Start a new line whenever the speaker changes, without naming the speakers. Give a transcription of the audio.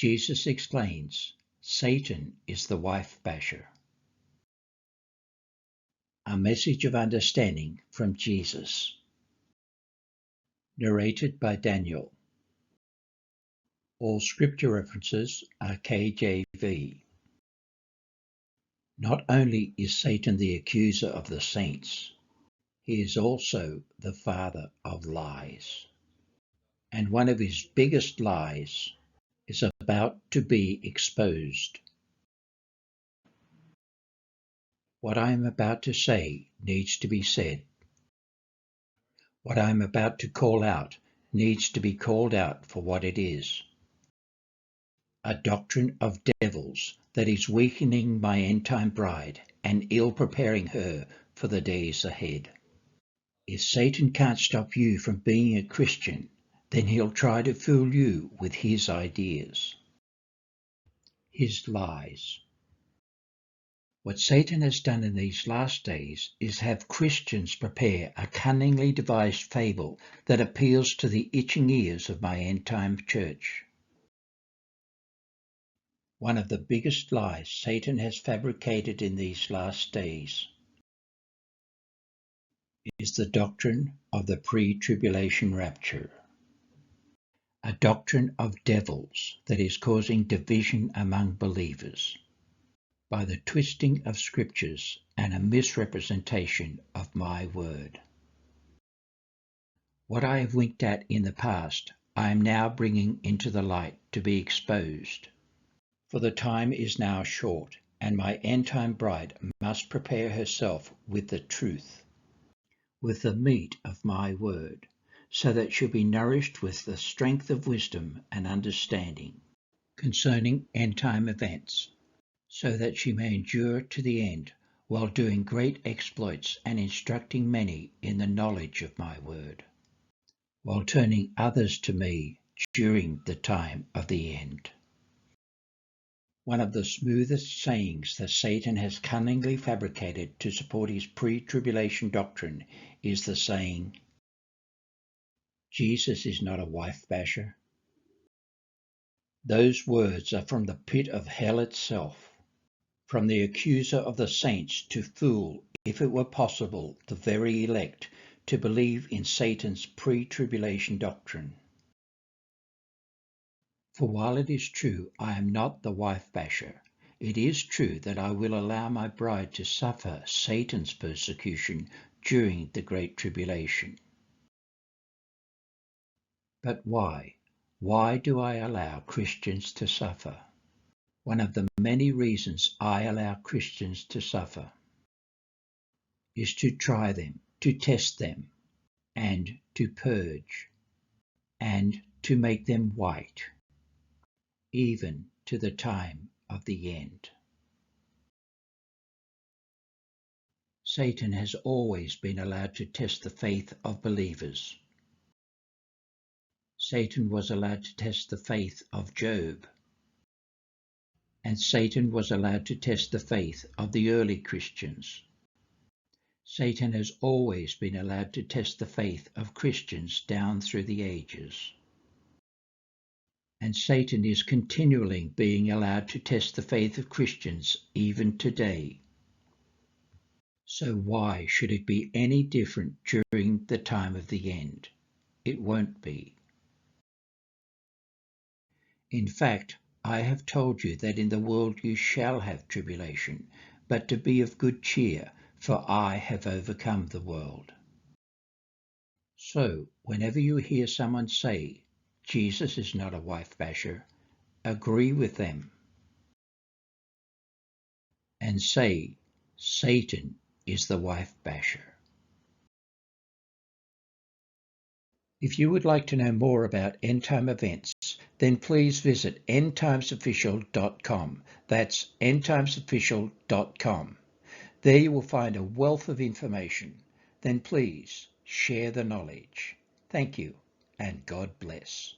Jesus explains, Satan is the wife basher. A message of understanding from Jesus. Narrated by Daniel. All scripture references are KJV. Not only is Satan the accuser of the saints, he is also the father of lies. And one of his biggest lies is about to be exposed. What I am about to say needs to be said. What I am about to call out needs to be called out for what it is. A doctrine of devils that is weakening my end-time bride and ill-preparing her for the days ahead. If Satan can't stop you from being a Christian, then he'll try to fool you with his ideas, his lies. What Satan has done in these last days is have Christians prepare a cunningly devised fable that appeals to the itching ears of my end-time church. One of the biggest lies Satan has fabricated in these last days is the doctrine of the pre-tribulation rapture. A doctrine of devils that is causing division among believers by the twisting of scriptures and a misrepresentation of my word. What I have winked at in the past, I am now bringing into the light to be exposed. For the time is now short, and my end-time bride must prepare herself with the truth, with the meat of my word, so that she'll be nourished with the strength of wisdom and understanding concerning end-time events, so that she may endure to the end while doing great exploits and instructing many in the knowledge of my word, while turning others to me during the time of the end. One of the smoothest sayings that Satan has cunningly fabricated to support his pre-tribulation doctrine is the saying, Jesus is not a wife basher. Those words are from the pit of hell itself, from the accuser of the saints to fool, if it were possible, the very elect to believe in Satan's pre-tribulation doctrine. For while it is true I am not the wife basher, it is true that I will allow my bride to suffer Satan's persecution during the Great Tribulation. But why? Why do I allow Christians to suffer? One of the many reasons I allow Christians to suffer is to try them, to test them, and to purge, and to make them white, even to the time of the end. Satan has always been allowed to test the faith of believers. Satan was allowed to test the faith of Job. And Satan was allowed to test the faith of the early Christians. Satan has always been allowed to test the faith of Christians down through the ages. And Satan is continually being allowed to test the faith of Christians even today. So why should it be any different during the time of the end? It won't be. In fact, I have told you that in the world you shall have tribulation, but to be of good cheer, for I have overcome the world. So, whenever you hear someone say, Jesus is not a wife basher, agree with them and say, Satan is the wife basher. If you would like to know more about end-time events, then please visit endtimesofficial.com. That's endtimesofficial.com. There you will find a wealth of information. Then please share the knowledge. Thank you, and God bless.